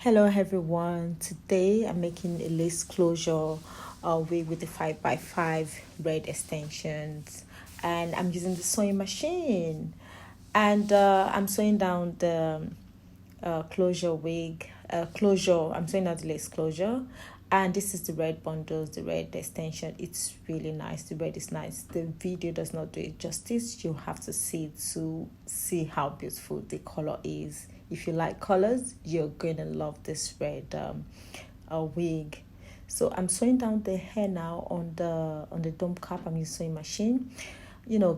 Hello everyone. Today I'm making a lace closure wig with the 5x5 red extensions, and I'm using the sewing machine, and I'm sewing down the closure wig closure. I'm sewing down the lace closure, and this is the red bundles, the red extension. It's really nice. The red is nice. The video does not do it justice. You have to see it to see how beautiful the color is. If you like colors, you're gonna love this red wig. So I'm sewing down the hair now on the dome cap. I'm using sewing machine.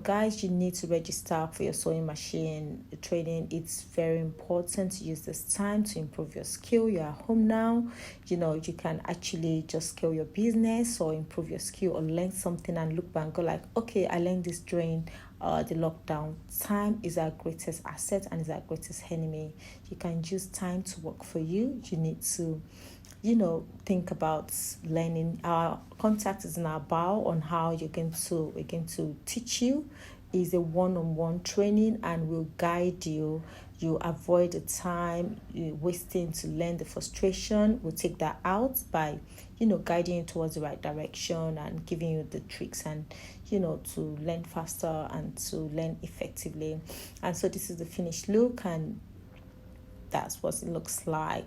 Guys, you need to register for your sewing machine training. It's very important to use this time to improve your skill. You're at home now. You can actually just scale your business or improve your skill or learn something and look back and go like, okay, I learned this during the lockdown. Time is our greatest asset and is our greatest enemy. You can use time to work for you. You need to think about learning. Our contact is in our bio on how we're going to teach you. Is a one-on-one training, and we'll guide you. You avoid the time you wasting to learn the frustration. We'll take that out by guiding you towards the right direction and giving you the tricks and to learn faster and to learn effectively. And so this is the finished look, and that's what it looks like.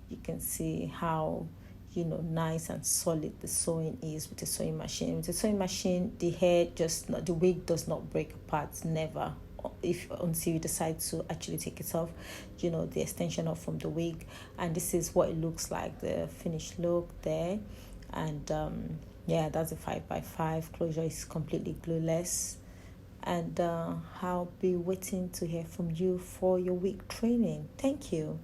You can see how nice and solid the sewing is with the sewing machine. With the sewing machine, the hair just not, the wig does not break apart, never. If until you decide to actually take it off, the extension off from the wig. And this is what it looks like, the finished look there. And yeah, that's a 5x5 closure. Is completely glueless. And I'll be waiting to hear from you for your wig training. Thank you.